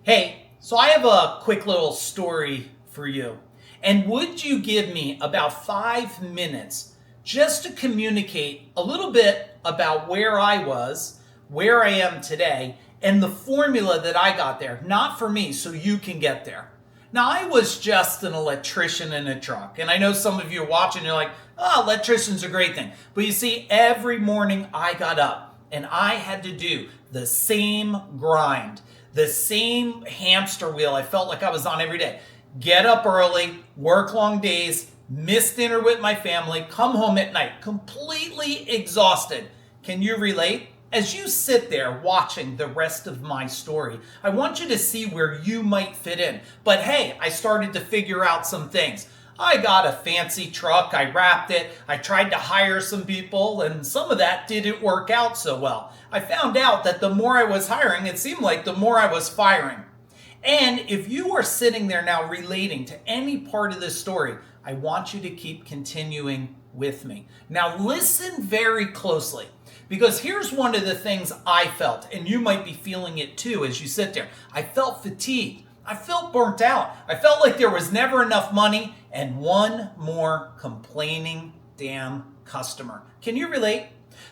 Hey, so I have a quick little story for you. And would you give me about 5 minutes just to communicate a little bit about where I was, where I am today, and the formula that I got there? Not for me, so you can get there. Now, I was just an electrician in a truck. And I know some of you are watching, you're like, oh, electrician's a great thing. But you see, every morning I got up and I had to do the same grind, the same hamster wheel I felt like I was on every day. Get up early, work long days, miss dinner with my family, come home at night, completely exhausted. Can you relate? As you sit there watching the rest of my story, I want you to see where you might fit in. But hey, I started to figure out some things. I got a fancy truck, I wrapped it, I tried to hire some people, and some of that didn't work out so well. I found out that the more I was hiring, it seemed like the more I was firing. And if you are sitting there now relating to any part of this story, I want you to keep continuing with me. Now listen very closely, because here's one of the things I felt, and you might be feeling it too as you sit there. I felt fatigued. I felt burnt out. I felt like there was never enough money and one more complaining damn customer. Can you relate?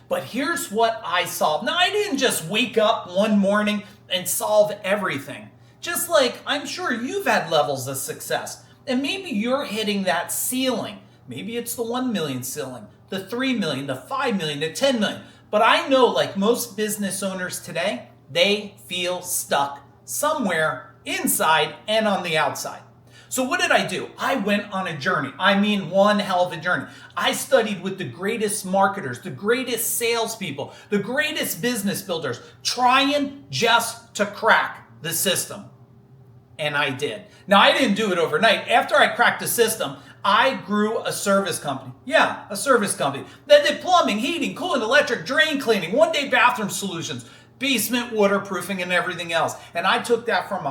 But here's what I solved. Now, I didn't just wake up one morning and solve everything. Just like I'm sure you've had levels of success. And maybe you're hitting that ceiling. Maybe it's the 1 million ceiling, the 3 million, the 5 million, the 10 million. But I know, like most business owners today, they feel stuck somewhere inside and on the outside. So what did I do? I went on a journey. I mean, one hell of a journey. I studied with the greatest marketers, the greatest salespeople, the greatest business builders, trying just to crack the system. And I did. Now, I didn't do it overnight. After I cracked the system, I grew a service company. Yeah, a service company that did plumbing, heating, cooling, electric, drain cleaning, one-day bathroom solutions, basement waterproofing, and everything else. And I took that from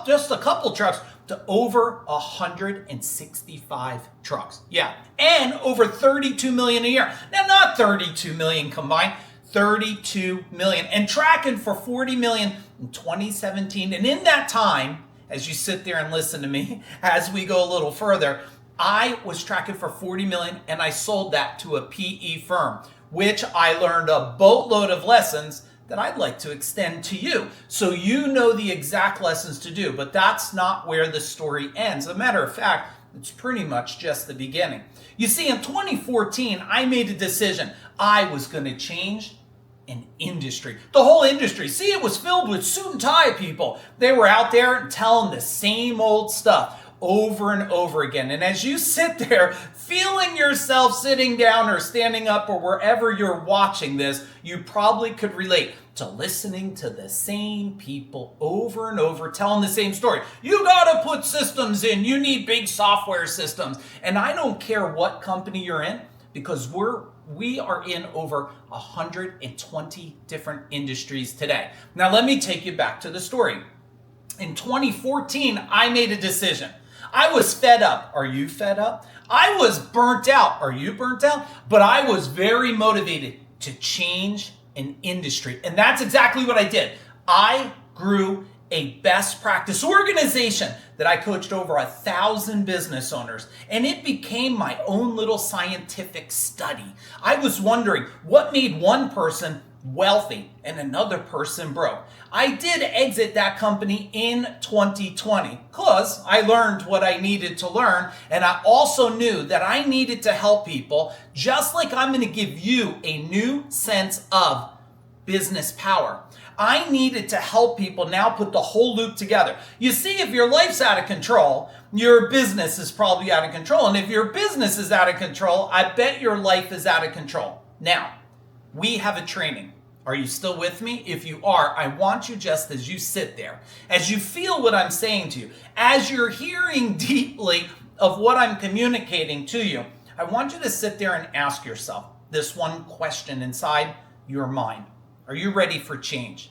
just a couple trucks to over 165 trucks. Yeah, and over 32 million a year. Now, not 32 million combined, 32 million, and tracking for 40 million in 2017. And in that time, as you sit there and listen to me, as we go a little further, I was tracking for 40 million, and I sold that to a PE firm, which I learned a boatload of lessons that I'd like to extend to you. So you know the exact lessons to do, but that's not where the story ends. As a matter of fact, it's pretty much just the beginning. You see, in 2014, I made a decision. I was going to change an industry. The whole industry. See, it was filled with suit and tie people. They were out there telling the same old stuff over and over again. And as you sit there feeling yourself sitting down or standing up or wherever you're watching this, you probably could relate to listening to the same people over and over telling the same story. You gotta put systems in. You need big software systems. And I don't care what company you're in, because we are in over 120 different industries today. Now let me take you back to the story. In 2014, I made a decision. I was fed up. Are you fed up? I was burnt out. Are you burnt out? But I was very motivated to change an industry. And that's exactly what I did. I grew a best practice organization that I coached over 1,000 business owners, and it became my own little scientific study. I was wondering what made one person wealthy and another person broke. I did exit that company in 2020 because I learned what I needed to learn, and I also knew that I needed to help people, just like I'm going to give you a new sense of business power. I needed to help people now put the whole loop together. You see, if your life's out of control, your business is probably out of control. And if your business is out of control, I bet your life is out of control. Now, we have a training. Are you still with me? If you are, I want you, just as you sit there, as you feel what I'm saying to you, as you're hearing deeply of what I'm communicating to you, I want you to sit there and ask yourself this one question inside your mind. Are you ready for change?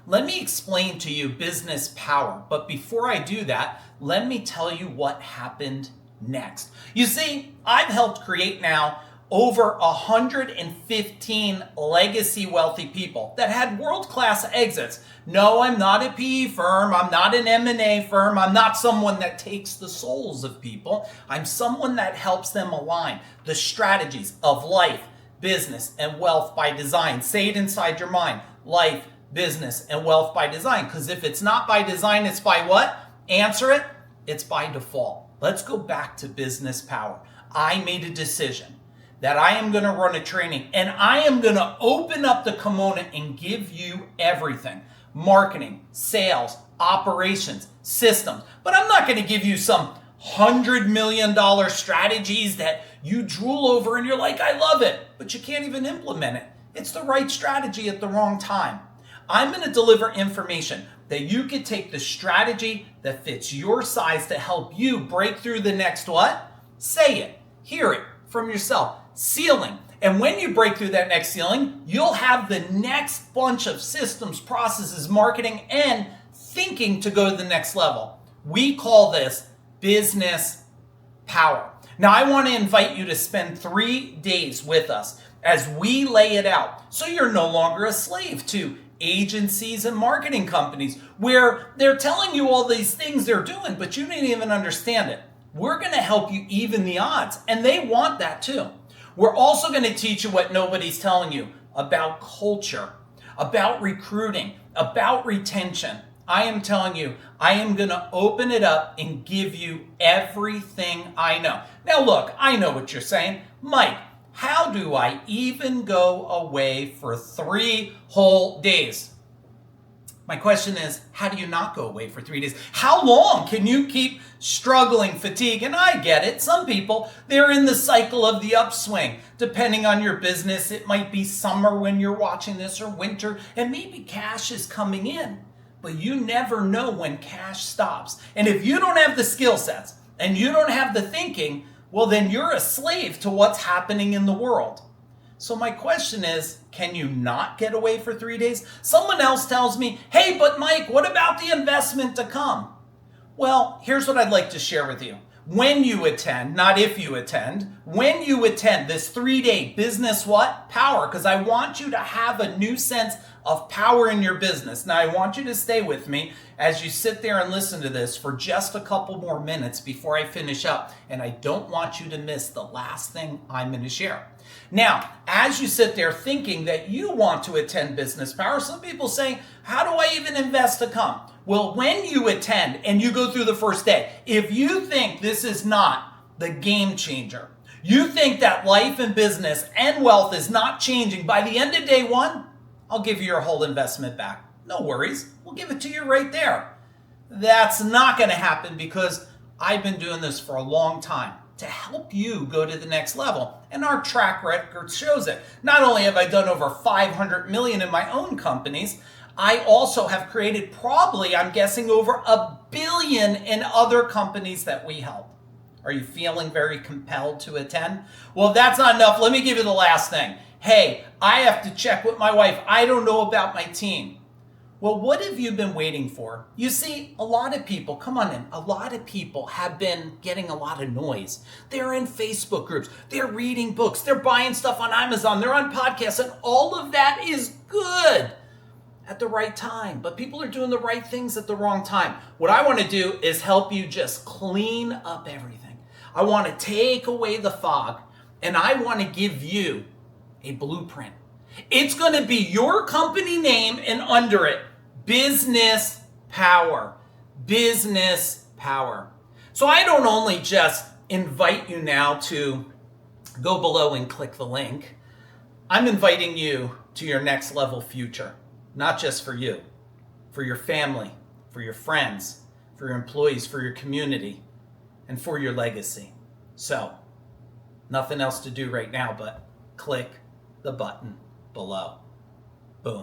Let me explain to you business power. But before I do that, let me tell you what happened next. You see, I've helped create now over 115 legacy wealthy people that had world-class exits. No, I'm not a PE firm. I'm not an M&A firm. I'm not someone that takes the souls of people. I'm someone that helps them align the strategies of life, business, and wealth by design. Say it inside your mind. Life, business, and wealth by design. Because if it's not by design, it's by what? Answer it. It's by default. Let's go back to business power. I made a decision that I am going to run a training and I am going to open up the kimono and give you everything. Marketing, sales, operations, systems. But I'm not going to give you some $100 million strategies that you drool over and you're like, I love it, but you can't even implement it. It's the right strategy at the wrong time. I'm going to deliver information that you could take the strategy that fits your size to help you break through the next what? Say it. Hear it from yourself. Ceiling. And when you break through that next ceiling, you'll have the next bunch of systems, processes, marketing, and thinking to go to the next level. We call this business power. Now, I want to invite you to spend 3 days with us as we lay it out so you're no longer a slave to agencies and marketing companies where they're telling you all these things they're doing, but you didn't even understand it. We're going to help you even the odds, and they want that too. We're also going to teach you what nobody's telling you about culture, about recruiting, about retention. I am telling you, I am going to open it up and give you everything I know. Now look, I know what you're saying. Mike, how do I even go away for 3 whole days? My question is, how do you not go away for 3 days? How long can you keep struggling, fatigue? And I get it. Some people, they're in the cycle of the upswing. Depending on your business, it might be summer when you're watching this or winter, and maybe cash is coming in. But you never know when cash stops. And if you don't have the skill sets and you don't have the thinking, well, then you're a slave to what's happening in the world. So my question is, can you not get away for 3 days? Someone else tells me, hey, but Mike, what about the investment to come? Well, here's what I'd like to share with you. When you attend, not if you attend, when you attend this 3-day business what? Power, because I want you to have a new sense of power in your business. Now, I want you to stay with me as you sit there and listen to this for just a couple more minutes before I finish up. And I don't want you to miss the last thing I'm going to share. Now, as you sit there thinking that you want to attend Business Power, some people say, how do I even invest to come? Well, when you attend and you go through the first day, if you think this is not the game changer, you think that life and business and wealth is not changing, by the end of day 1, I'll give you your whole investment back. No worries. We'll give it to you right there. That's not going to happen because I've been doing this for a long time to help you go to the next level. And our track record shows it. Not only have I done over 500 million in my own companies, I also have created probably, I'm guessing, over $1 billion in other companies that we help. Are you feeling very compelled to attend? Well, if that's not enough, let me give you the last thing. Hey, I have to check with my wife. I don't know about my team. Well, what have you been waiting for? You see, a lot of people, come on in, a lot of people have been getting a lot of noise. They're in Facebook groups, they're reading books, they're buying stuff on Amazon, they're on podcasts, and all of that is good at the right time. But people are doing the right things at the wrong time. What I want to do is help you just clean up everything. I want to take away the fog, and I want to give you a blueprint. It's going to be your company name and under it, Business Power. Business Power. So I don't only just invite you now to go below and click the link. I'm inviting you to your next level future. Not just for you, for your family, for your friends, for your employees, for your community, and for your legacy. So, nothing else to do right now but click the button below. Boom.